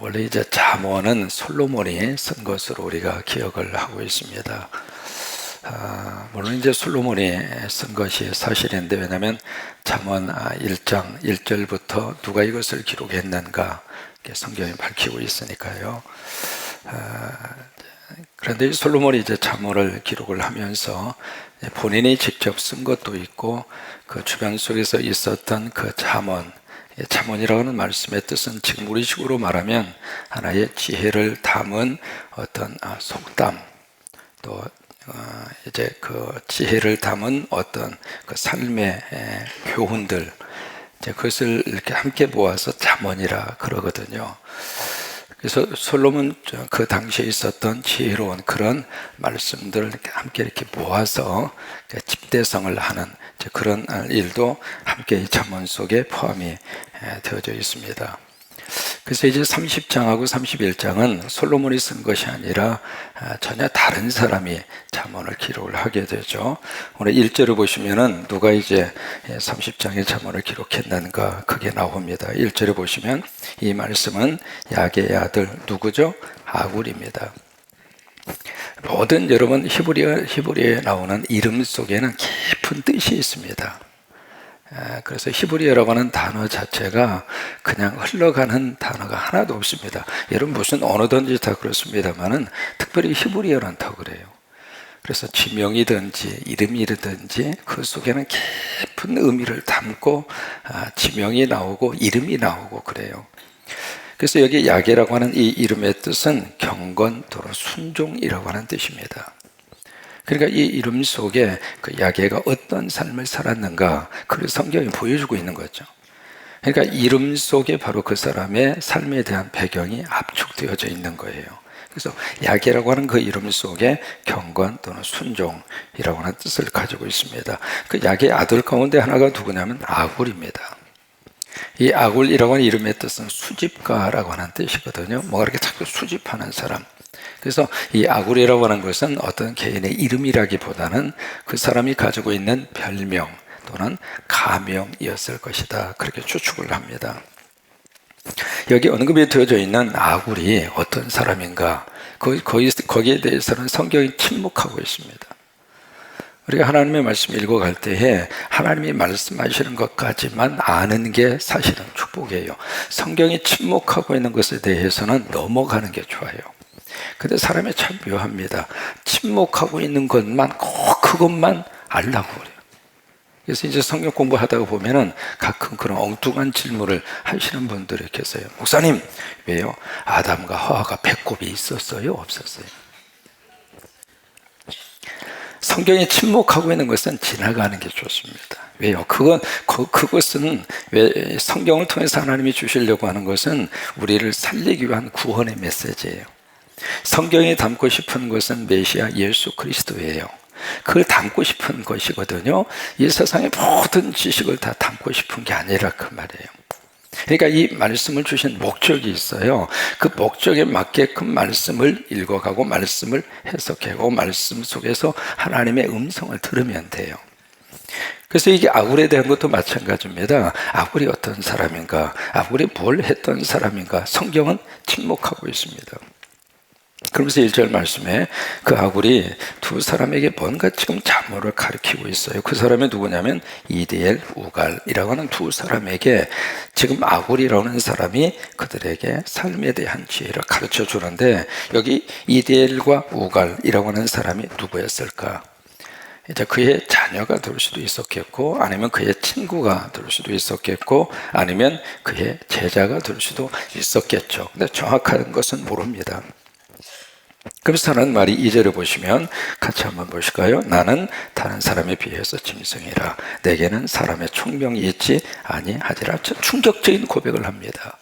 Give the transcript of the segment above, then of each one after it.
원래 이제 잠언은 솔로몬이 쓴 것으로 우리가 기억을 하고 있습니다. 물론 이제 솔로몬이 쓴 것이 사실인데, 왜냐하면 잠언 1장 1절부터 누가 이것을 기록했는가 성경이 밝히고 있으니까요. 그런데 솔로몬이 이제 잠언을 기록을 하면서 본인이 직접 쓴 것도 있고, 그 주변 속에서 있었던 그 잠언이라고 하는 말씀의 뜻은 지금 우리식으로 말하면 하나의 지혜를 담은 어떤 속담, 또 이제 그 지혜를 담은 어떤 그 삶의 교훈들, 이제 그것을 이렇게 함께 모아서 잠언이라 그러거든요. 그래서 솔로몬 그 당시에 있었던 지혜로운 그런 말씀들을 함께 이렇게 모아서 집대성을 하는 그런 일도 함께 이 잠언 속에 포함이 되어져 있습니다. 그래서 이제 30장하고 31장은 솔로몬이 쓴 것이 아니라 전혀 다른 사람이 잠언을 기록을 하게 되죠. 오늘 1절을 보시면은 누가 이제 30장의 잠언을 기록했는가 그게 나옵니다. 1절에 보시면 이 말씀은 야게의 아들 누구죠? 아굴입니다. 모든 여러분 히브리어에 나오는 이름 속에는 깊은 뜻이 있습니다. 그래서 히브리어라고 하는 단어 자체가 그냥 흘러가는 단어가 하나도 없습니다. 여러분 무슨 언어든지 다 그렇습니다만은 특별히 히브리어는 더 그래요. 그래서 지명이든지 이름이든지 그 속에는 깊은 의미를 담고 지명이 나오고 이름이 나오고 그래요. 그래서 여기 야게라고 하는 이 이름의 뜻은 경건 또는 순종이라고 하는 뜻입니다. 그러니까 이 이름 속에 그 야게가 어떤 삶을 살았는가 그걸 성경이 보여주고 있는 거죠. 그러니까 이름 속에 바로 그 사람의 삶에 대한 배경이 압축되어져 있는 거예요. 그래서 야게라고 하는 그 이름 속에 경건 또는 순종이라고 하는 뜻을 가지고 있습니다. 그 야게의 아들 가운데 하나가 누구냐면 아굴입니다. 이 아굴이라고 하는 이름의 뜻은 수집가라고 하는 뜻이거든요. 뭔가 이렇게 자꾸 수집하는 사람. 그래서 이 아굴이라고 하는 것은 어떤 개인의 이름이라기보다는 그 사람이 가지고 있는 별명 또는 가명이었을 것이다. 그렇게 추측을 합니다. 여기 언급이 되어져 있는 아굴이 어떤 사람인가? 거기에 대해서는 성경이 침묵하고 있습니다. 우리가 하나님의 말씀 읽어갈 때에 하나님이 말씀하시는 것까지만 아는 게 사실은 축복이에요. 성경이 침묵하고 있는 것에 대해서는 넘어가는 게 좋아요. 근데 사람이 참 묘합니다. 침묵하고 있는 것만 꼭 그것만 알라고 그래요. 그래서 이제 성경 공부하다가 보면은 가끔 그런 엉뚱한 질문을 하시는 분들이 계세요. 목사님, 왜요? 아담과 하와가 배꼽이 있었어요? 없었어요? 성경이 침묵하고 있는 것은 지나가는 게 좋습니다. 왜요? 그것은 왜 성경을 통해서 하나님이 주시려고 하는 것은 우리를 살리기 위한 구원의 메시지예요. 성경이 담고 싶은 것은 메시아 예수 그리스도예요. 그걸 담고 싶은 것이거든요. 이 세상의 모든 지식을 다 담고 싶은 게 아니라 그 말이에요. 그러니까 이 말씀을 주신 목적이 있어요. 그 목적에 맞게끔 말씀을 읽어가고 말씀을 해석하고 말씀 속에서 하나님의 음성을 들으면 돼요. 그래서 이게 아굴에 대한 것도 마찬가지입니다. 아굴이 어떤 사람인가? 아굴이 뭘 했던 사람인가? 성경은 침묵하고 있습니다. 그러면서 1절 말씀에 그 아굴이 두 사람에게 뭔가 지금 잠언을 가르치고 있어요. 그 사람이 누구냐면 이디엘, 우갈이라고 하는 두 사람에게 지금 아굴이라는 사람이 그들에게 삶에 대한 지혜를 가르쳐 주는데, 여기 이디엘과 우갈이라고 하는 사람이 누구였을까? 이제 그의 자녀가 될 수도 있었겠고, 아니면 그의 친구가 될 수도 있었겠고, 아니면 그의 제자가 될 수도 있었겠죠. 근데 정확한 것은 모릅니다. 그래서 하는 말이 2절에 보시면 같이 한번 보실까요? 나는 다른 사람에 비해서 짐승이라 내게는 사람의 총명이 있지 아니하리라. 충격적인 고백을 합니다.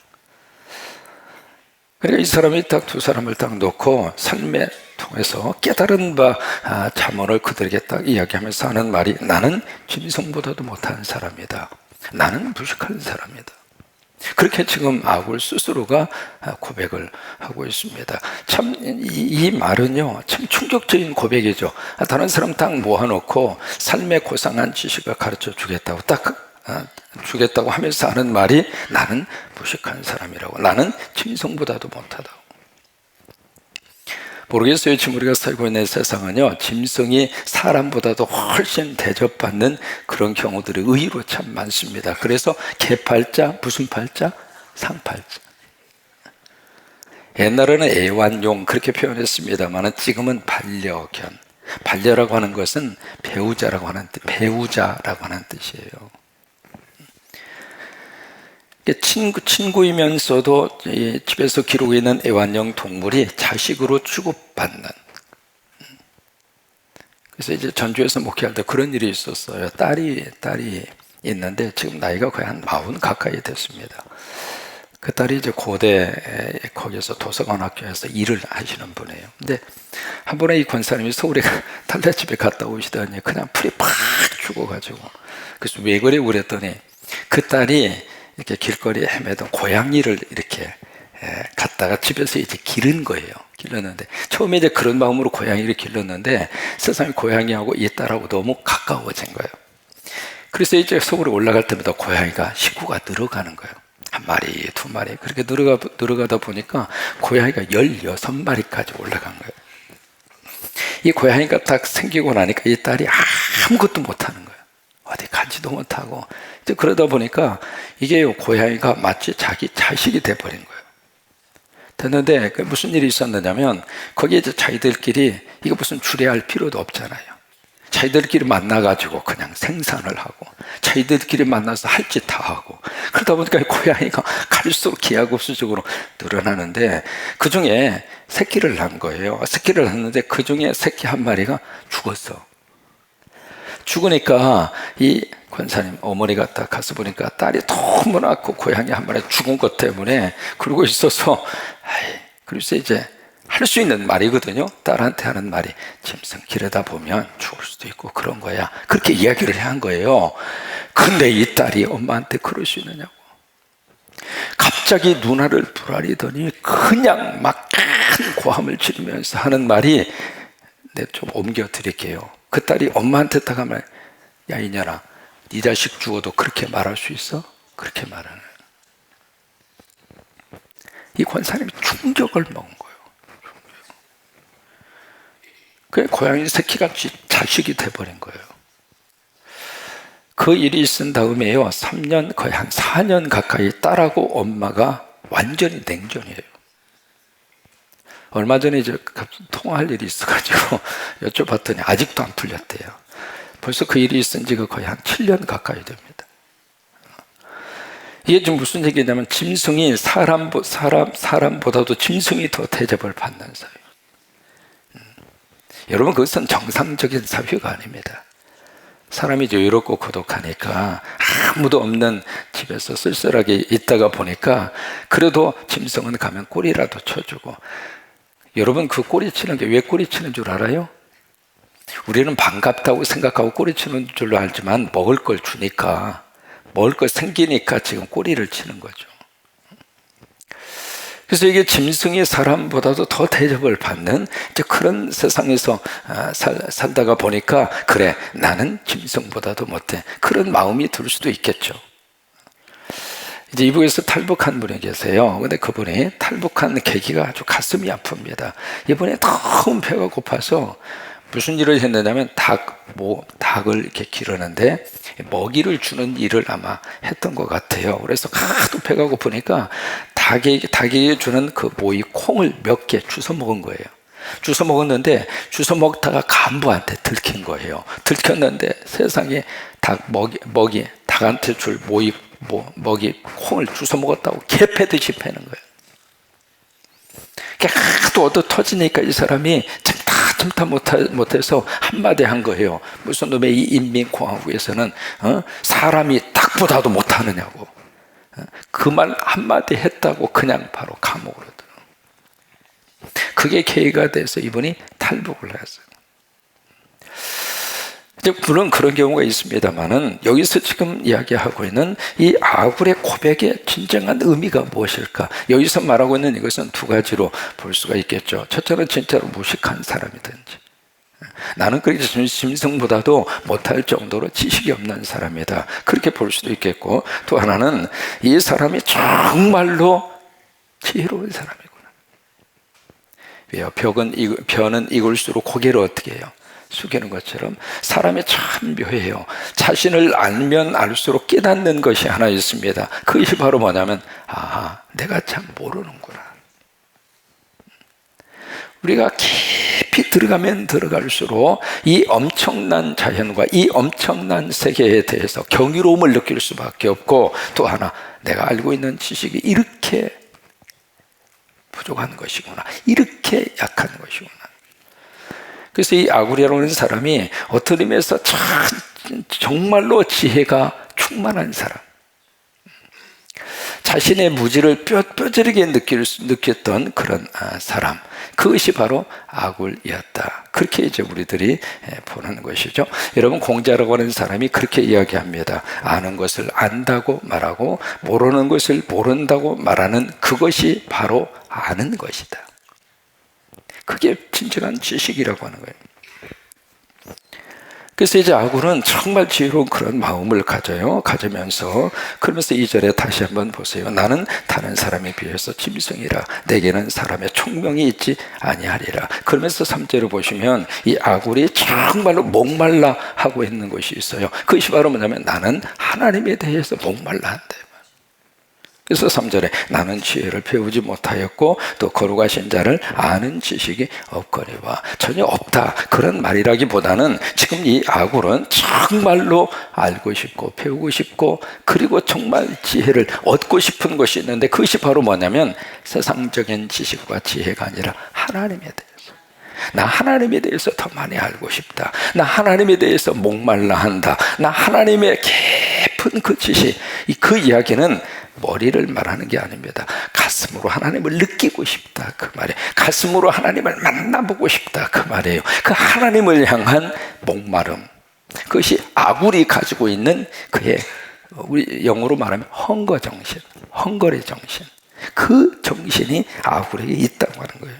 그러니까 이 사람이 딱 두 사람을 딱 놓고 삶에 통해서 깨달은 바 잠언을 그들에게 딱 이야기하면서 하는 말이, 나는 짐승보다도 못한 사람이다. 나는 무식한 사람이다. 그렇게 지금 아굴 스스로가 고백을 하고 있습니다. 참 이 말은요, 참 충격적인 고백이죠. 다른 사람 딱 모아놓고 삶의 고상한 지식을 가르쳐 주겠다고 딱 주겠다고 하면서 하는 말이 나는 무식한 사람이라고, 나는 짐승보다도 못하다고. 모르겠어요. 지금 우리가 살고 있는 세상은요, 짐승이 사람보다도 훨씬 대접받는 그런 경우들이 의외로 참 많습니다. 그래서 개팔자, 무슨 팔자? 상팔자. 옛날에는 애완용 그렇게 표현했습니다만 지금은 반려견. 반려라고 하는 것은 배우자라고 하는 뜻이에요. 친구이면서도 집에서 기르고 있는 애완용 동물이 자식으로 취급받는. 그래서 이제 전주에서 목회할 때 그런 일이 있었어요. 딸이 있는데 지금 나이가 거의 한 40 가까이 됐습니다. 그 딸이 이제 고대 거기서 도서관 학교에서 일을 하시는 분이에요. 근데 한 번에 이 권사님이 서울에 딸네집에 갔다 오시더니 그냥 풀이 팍 죽어가지고, 그래서 왜 그래 그랬더니 그 딸이 이렇게 길거리에 헤매던 고양이를 이렇게 갔다가 집에서 이제 기른 거예요. 길렀는데 처음에 이제 그런 마음으로 고양이를 길렀는데 세상에 고양이하고 이 딸하고 너무 가까워진 거예요. 그래서 이제 서울에 올라갈 때마다 고양이가 식구가 늘어가는 거예요. 한 마리, 두 마리 그렇게 늘어가다 보니까 고양이가 16마리까지 올라간 거예요. 이 고양이가 딱 생기고 나니까 이 딸이 아무것도 못하는 거예요. 어디 가지도 못하고. 이제 그러다 보니까 이게 고양이가 마치 자기 자식이 돼버린 거예요. 됐는데 무슨 일이 있었느냐면 거기에 이제 자기들끼리 이거 무슨 주례할 필요도 없잖아요. 자기들끼리 만나가지고 그냥 생산을 하고 자기들끼리 만나서 할 짓 다 하고 그러다 보니까 고양이가 갈수록 기하급수적으로 늘어나는데 그 중에 새끼를 낳은 거예요. 새끼를 낳았는데 그 중에 새끼 한 마리가 죽었어. 죽으니까 이 권사님 어머니가 딱 가서 보니까 딸이 너무 낳고 고양이 한 마리 죽은 것 때문에 그러고 있어서 그래서 이제 할 수 있는 말이거든요. 딸한테 하는 말이 짐승 기르다 보면 죽을 수도 있고 그런 거야. 그렇게 이야기를 한 거예요. 근데 이 딸이 엄마한테 그럴 수 있느냐고. 갑자기 눈알을 부라리더니 그냥 막 큰 고함을 지르면서 하는 말이, 네, 좀 옮겨 드릴게요. 그 딸이 엄마한테 딱 하면, 야 이년아, 네 자식 죽어도 그렇게 말할 수 있어? 그렇게 말하는. 이 권사님이 충격을 먹은 거예요. 그 고양이 새끼같이 자식이 돼버린 거예요. 그 일이 있은 다음에요, 3년, 거의 한 4년 가까이 딸하고 엄마가 완전히 냉전이에요. 얼마 전에 이제 통화할 일이 있어가지고 여쭤봤더니 아직도 안 풀렸대요. 벌써 그 일이 있은 지가 거의 한 7년 가까이 됩니다. 이게 좀 무슨 얘기냐면 짐승이 사람보다도 짐승이 더 대접을 받는 사회. 여러분, 그것은 정상적인 사회가 아닙니다. 사람이 여유롭고 고독하니까 아무도 없는 집에서 쓸쓸하게 있다가 보니까 그래도 짐승은 가면 꼬리라도 쳐주고. 여러분, 그 꼬리 치는 게 왜 꼬리 치는 줄 알아요? 우리는 반갑다고 생각하고 꼬리 치는 줄로 알지만 먹을 걸 주니까, 먹을 걸 생기니까 지금 꼬리를 치는 거죠. 그래서 이게 짐승이 사람보다도 더 대접을 받는 이제 그런 세상에서 살다가 보니까 그래, 나는 짐승보다도 못해, 그런 마음이 들 수도 있겠죠. 이제 이북에서 탈북한 분이 계세요. 근데 그분이 탈북한 계기가 아주 가슴이 아픕니다. 이분이 너무 배가 고파서 무슨 일을 했느냐면 닭을 이렇게 기르는데 먹이를 주는 일을 아마 했던 것 같아요. 그래서 하도 배가 고프니까 닭에게 주는 그 모이 콩을 몇 개 주워 먹은 거예요. 주워 먹었는데 주워 먹다가 간부한테 들킨 거예요. 들켰는데 세상에 닭한테 줄 먹이 콩을 주워 먹었다고 개패듯이 패는 거예요. 하도 얻어 터지니까 이 사람이 참다 못해서 한마디 한 거예요. 무슨 놈의 이 인민공화국에서는 사람이 닭보다도 못하느냐고. 그 말 한마디 했다고 그냥 바로 감옥으로 들어. 그게 계기가 돼서 이분이 탈북을 했어요. 이제 물론 그런 경우가 있습니다만은 여기서 지금 이야기하고 있는 이 아굴의 고백의 진정한 의미가 무엇일까? 여기서 말하고 있는 이것은 두 가지로 볼 수가 있겠죠. 첫째는 진짜로 무식한 사람이든지, 나는 그렇게 짐승보다도 못할 정도로 지식이 없는 사람이다. 그렇게 볼 수도 있겠고, 또 하나는 이 사람이 정말로 지혜로운 사람이구나. 왜요? 벼는 익을수록 고개를 어떻게 해요? 숙이는 것처럼 사람이 참 묘해요. 자신을 알면 알수록 깨닫는 것이 하나 있습니다. 그것이 바로 뭐냐면, 내가 참 모르는구나. 우리가 깊이 들어가면 들어갈수록 이 엄청난 자연과 이 엄청난 세계에 대해서 경이로움을 느낄 수밖에 없고, 또 하나, 내가 알고 있는 지식이 이렇게 부족한 것이구나, 이렇게 약한 것이구나. 그래서 이 아구리라는 사람이 어떤 의미에서 정말로 지혜가 충만한 사람, 자신의 무지를 뼈저리게 느꼈던 그런 사람, 그것이 바로 아굴이었다. 그렇게 이제 우리들이 보는 것이죠. 여러분, 공자라고 하는 사람이 그렇게 이야기합니다. 아는 것을 안다고 말하고 모르는 것을 모른다고 말하는 그것이 바로 아는 것이다. 그게 진정한 지식이라고 하는 거예요. 그래서 이제 아굴은 정말 지혜로운 그런 마음을 가지면서, 그러면서 2절에 다시 한번 보세요. 나는 다른 사람에 비해서 짐승이라, 내게는 사람의 총명이 있지 아니하리라. 그러면서 3절을 보시면 이 아굴이 정말로 목말라 하고 있는 것이 있어요. 그것이 바로 뭐냐면, 나는 하나님에 대해서 목말라 한다. 그래서 3절에 나는 지혜를 배우지 못하였고 또 거룩하신 자를 아는 지식이 없거니와. 전혀 없다, 그런 말이라기보다는 지금 이 아굴은 정말로 알고 싶고 배우고 싶고, 그리고 정말 지혜를 얻고 싶은 것이 있는데, 그것이 바로 뭐냐면 세상적인 지식과 지혜가 아니라 하나님에 대해서, 나 하나님에 대해서 더 많이 알고 싶다, 나 하나님에 대해서 목말라 한다, 나 하나님의 깊은 그 지식, 그 이야기는 머리를 말하는 게 아닙니다. 가슴으로 하나님을 느끼고 싶다, 그 말이에요. 가슴으로 하나님을 만나보고 싶다, 그 말이에요. 그 하나님을 향한 목마름, 그것이 아굴이 가지고 있는 그의, 우리 영어로 말하면 헝거 정신, 헝거리 정신, 그 정신이 아굴에게 있다고 하는 거예요.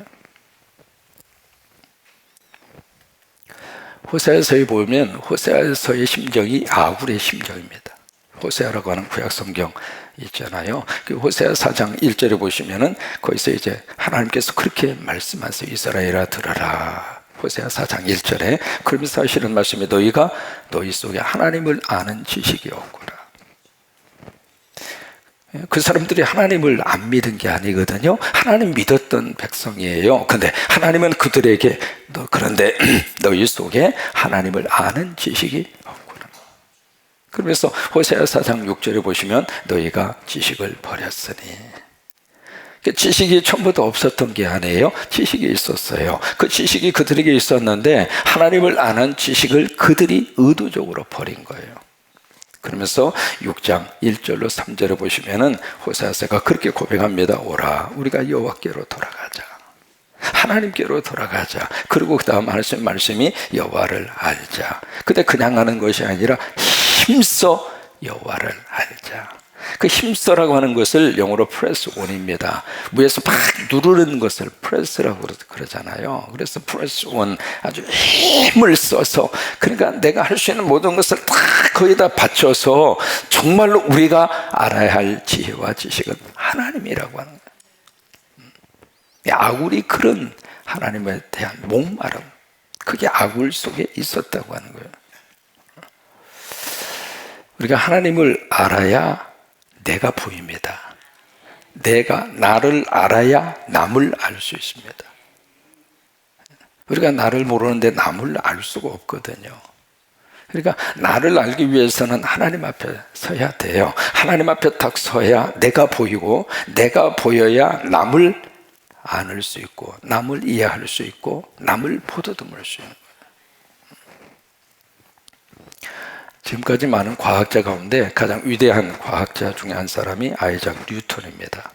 호세아서에 보면 호세아서의 심정이 아굴의 심정입니다. 호세아라고 하는 구약 성경 있잖아요. 그 호세아 4장 1절에 보시면은 거기서 이제 하나님께서 그렇게 말씀하세요. 이스라엘아 들어라. 호세아 4장 1절에 그러면서 하시는 말씀이, 너희가 너희 속에 하나님을 아는 지식이 없구나. 그 사람들이 하나님을 안 믿은 게 아니거든요. 하나님 믿었던 백성이에요. 근데 하나님은 그들에게 그런데 너희 속에 하나님을 아는 지식이 없구나. 그러면서 호세아 4장 6절에 보시면 너희가 지식을 버렸으니, 지식이 처음부터 없었던 게 아니에요. 지식이 있었어요. 그 지식이 그들에게 있었는데 하나님을 아는 지식을 그들이 의도적으로 버린 거예요. 그러면서 6장 1절로 3절에 보시면은 호세아서가 그렇게 고백합니다. 오라, 우리가 여호와께로 돌아가자, 하나님께로 돌아가자. 그리고 그 다음 말씀이 여호와를 알자. 근데 그냥 하는 것이 아니라 힘써 여호와를 알자. 그 힘써라고 하는 것을 영어로 press on입니다. 위에서 막 누르는 것을 press라고 그러잖아요. 그래서 press on, 아주 힘을 써서, 그러니까 내가 할 수 있는 모든 것을 다 거기다 바쳐서 정말로 우리가 알아야 할 지혜와 지식은 하나님이라고 하는 거예요. 아굴이 그런 하나님에 대한 목마름, 그게 아굴 속에 있었다고 하는 거예요. 우리가 하나님을 알아야 내가 보입니다. 내가 나를 알아야 남을 알 수 있습니다. 우리가 나를 모르는데 남을 알 수가 없거든요. 그러니까 나를 알기 위해서는 하나님 앞에 서야 돼요. 하나님 앞에 딱 서야 내가 보이고, 내가 보여야 남을 안을 수 있고, 남을 이해할 수 있고, 남을 포도듬을 수 있는 거예요. 지금까지 많은 과학자 가운데 가장 위대한 과학자 중에 한 사람이 아이작 뉴턴입니다.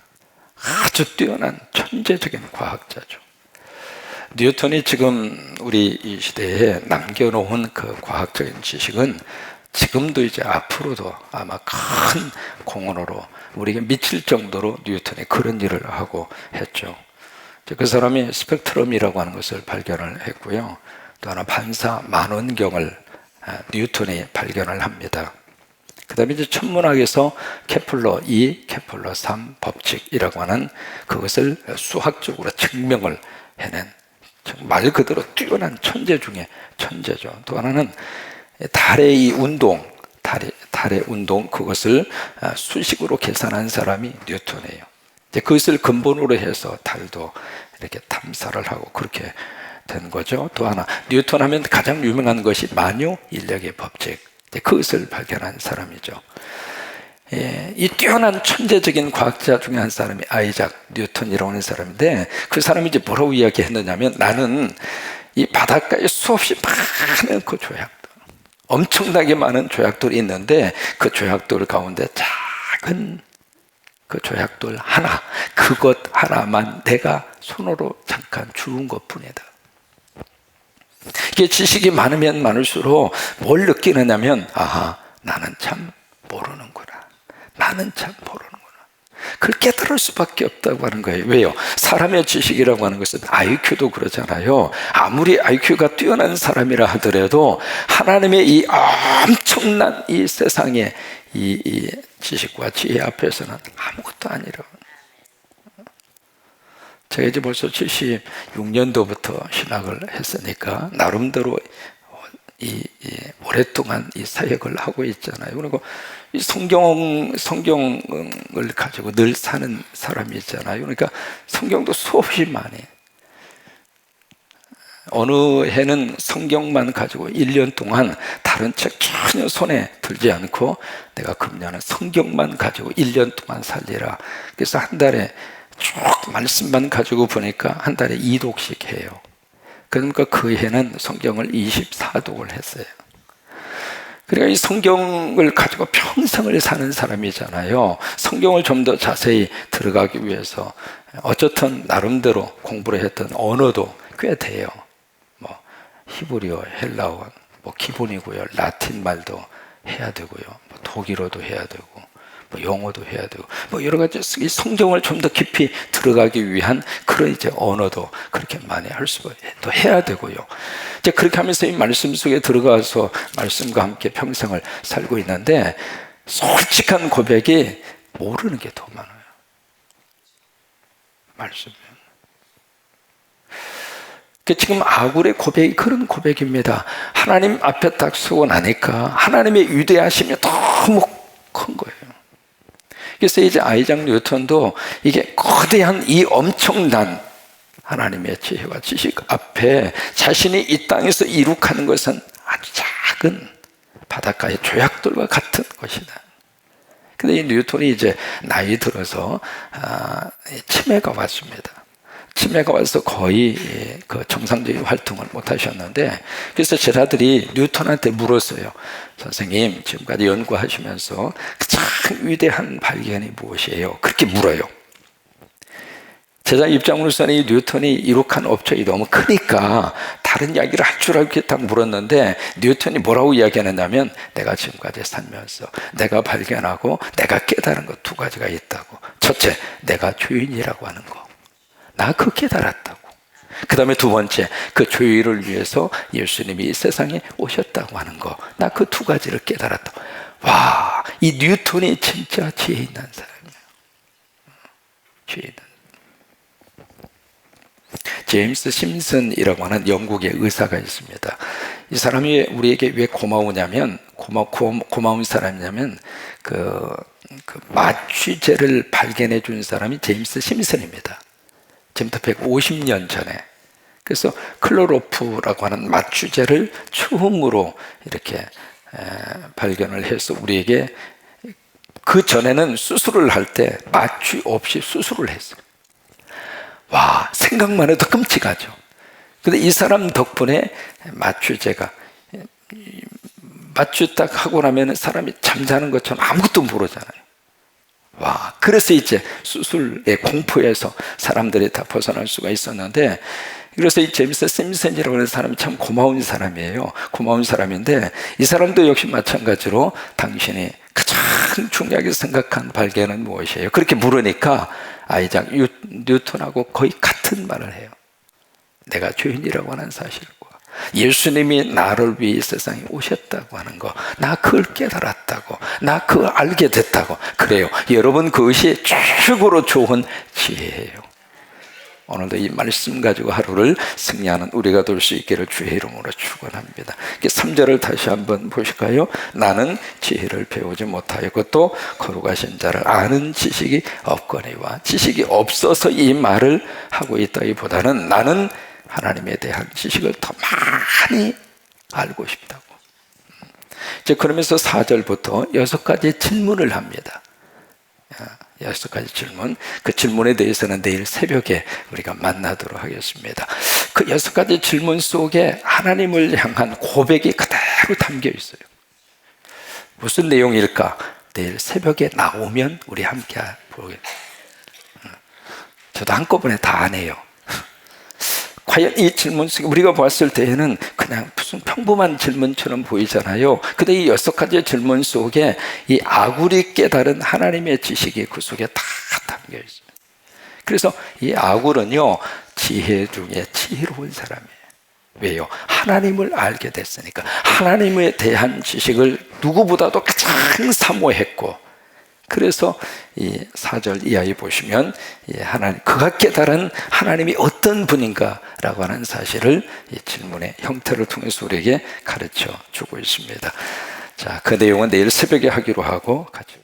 아주 뛰어난 천재적인 과학자죠. 뉴턴이 지금 우리 이 시대에 남겨놓은 그 과학적인 지식은 지금도 이제 앞으로도 아마 큰 공헌으로 우리에게 미칠 정도로 뉴턴이 그런 일을 하고 했죠. 그 사람이 스펙트럼이라고 하는 것을 발견을 했고요. 또 하나 반사 만원경을 뉴턴이 발견을 합니다. 그 다음에 이제 천문학에서 케플러 2, 케플러 3 법칙이라고 하는 그것을 수학적으로 증명을 해낸 말 그대로 뛰어난 천재 중에 천재죠. 또 하나는 달의 이 운동, 달의 운동, 그것을 수식으로 계산한 사람이 뉴턴이에요. 이제 그것을 근본으로 해서 달도 이렇게 탐사를 하고 그렇게 된 거죠. 또 하나, 뉴턴 하면 가장 유명한 것이 만유 인력의 법칙. 그것을 발견한 사람이죠. 이 뛰어난 천재적인 과학자 중에 한 사람이 아이작 뉴턴이라고 하는 사람인데, 그 사람이 이제 뭐라고 이야기했느냐면, 나는 이 바닷가에 수없이 많은 그 조약들, 엄청나게 많은 조약돌이 있는데 그 조약돌 가운데 작은 그 조약돌 하나, 그것 하나만 내가 손으로 잠깐 주운 것 뿐이다. 이게 지식이 많으면 많을수록 뭘 느끼느냐면, 아하, 나는 참 모르는구나. 나는 참 모르는구나. 그걸 깨달을 수밖에 없다고 하는 거예요. 왜요? 사람의 지식이라고 하는 것은 IQ도 그러잖아요. 아무리 IQ가 뛰어난 사람이라 하더라도 하나님의 이 엄청난 이 세상의 이 지식과 지혜 앞에서는 아무것도 아니라. 제가 이제 벌써 76년도부터 신학을 했으니까 나름대로 오랫동안 이 사역을 하고 있잖아요. 그리고 이 성경을 가지고 늘 사는 사람이 있잖아요. 그러니까 성경도 수없이 많이. 어느 해는 성경만 가지고 1년 동안 다른 책 전혀 손에 들지 않고, 내가 금년은 성경만 가지고 1년 동안 살리라. 그래서 한 달에 쭉 말씀만 가지고 보니까 한 달에 2독씩 해요. 그러니까 그 해는 성경을 24독을 했어요. 그러니까 이 성경을 가지고 평생을 사는 사람이잖아요. 성경을 좀 더 자세히 들어가기 위해서 어쨌든 나름대로 공부를 했던 언어도 꽤 돼요. 뭐 히브리어, 헬라어 뭐 기본이고요. 라틴 말도 해야 되고요. 뭐 독일어도 해야 되고, 뭐 영어도 해야 되고, 뭐 여러 가지 이 성경을 좀 더 깊이 들어가기 위한 그런 이제 언어도 그렇게 많이 할 수가 또 해야 되고요. 이제 그렇게 하면서 이 말씀 속에 들어가서 말씀과 함께 평생을 살고 있는데, 솔직한 고백이 모르는 게 더 많아요. 말씀. 지금 아굴의 고백이 그런 고백입니다. 하나님 앞에 딱 서고 나니까 하나님의 위대하심이 너무 큰 거예요. 그래서 이제 아이작 뉴턴도 이게 거대한 이 엄청난 하나님의 지혜와 지식 앞에 자신이 이 땅에서 이룩하는 것은 아주 작은 바닷가의 조약돌과 같은 것이다. 근데 이 뉴턴이 이제 나이 들어서 치매가 왔습니다. 치매가 와서 거의 그 정상적인 활동을 못 하셨는데, 그래서 제자들이 뉴턴한테 물었어요. 선생님, 지금까지 연구하시면서 가장 위대한 발견이 무엇이에요? 그렇게 물어요. 제자 입장으로서는 이 뉴턴이 이룩한 업적이 너무 크니까 다른 이야기를 할 줄 알고 딱 물었는데, 뉴턴이 뭐라고 이야기하느냐면, 내가 지금까지 살면서 내가 발견하고 내가 깨달은 것 두 가지가 있다고. 첫째, 내가 죄인이라고 하는 거. 나 그거 깨달았다고. 그 다음에 두 번째, 그 죄인을 위해서 예수님이 이 세상에 오셨다고 하는 거. 나 그 두 가지를 깨달았다고. 와, 이 뉴턴이 진짜 지혜 있는 사람이에요. 지혜 있는. 제임스 심슨이라고 하는 영국의 의사가 있습니다. 이 사람이 우리에게 왜 고마우냐면, 고마운 사람이냐면, 그 마취제를 발견해 준 사람이 제임스 심슨입니다. 지금부터 150년 전에. 그래서 클로로프라고 하는 마취제를 처음으로 이렇게 발견을 해서 우리에게, 그 전에는 수술을 할 때 마취 없이 수술을 했어요. 와, 생각만 해도 끔찍하죠. 근데 이 사람 덕분에 마취제가, 마취 딱 하고 나면 사람이 잠자는 것처럼 아무것도 모르잖아요. 와, 그래서 이제 수술의 공포에서 사람들이 다 벗어날 수가 있었는데, 그래서 이 제임스 심슨이라고 하는 사람이 참 고마운 사람이에요. 고마운 사람인데, 이 사람도 역시 마찬가지로 당신이 가장 중요하게 생각한 발견은 무엇이에요? 그렇게 물으니까 아이작 뉴턴하고 거의 같은 말을 해요. 내가 죄인이라고 하는 사실과 예수님이 나를 위해 이 세상에 오셨다고 하는 거, 나 그걸 깨달았다고, 나 그걸 알게 됐다고. 그래요. 여러분, 그것이 최고로 좋은 지혜예요. 오늘도 이 말씀 가지고 하루를 승리하는 우리가 될 수 있기를 주의 이름으로 축원합니다. 3절을 다시 한번 보실까요? 나는 지혜를 배우지 못하였고 또 거룩하신 자를 아는 지식이 없거니와. 지식이 없어서 이 말을 하고 있다기보다는 나는 하나님에 대한 지식을 더 많이 알고 싶다고. 이제 그러면서 4절부터 6가지 질문을 합니다. 6가지 질문. 그 질문에 대해서는 내일 새벽에 우리가 만나도록 하겠습니다. 그 6가지 질문 속에 하나님을 향한 고백이 그대로 담겨 있어요. 무슨 내용일까? 내일 새벽에 나오면 우리 함께 보겠습니다. 저도 한꺼번에 다 안 해요. 과연 이 질문 속에 우리가 봤을 때에는 그냥 무슨 평범한 질문처럼 보이잖아요. 근데 이 6가지 질문 속에 이 아굴이 깨달은 하나님의 지식이 그 속에 다 담겨 있어요. 그래서 이 아굴은요, 지혜 중에 지혜로운 사람이에요. 왜요? 하나님을 알게 됐으니까. 하나님에 대한 지식을 누구보다도 가장 사모했고, 그래서 이 4절 이하에 보시면 하나님, 그가 깨달은 하나님이 어떤 분인가라고 하는 사실을 이 질문의 형태를 통해서 우리에게 가르쳐 주고 있습니다. 자, 그 내용은 내일 새벽에 하기로 하고 같이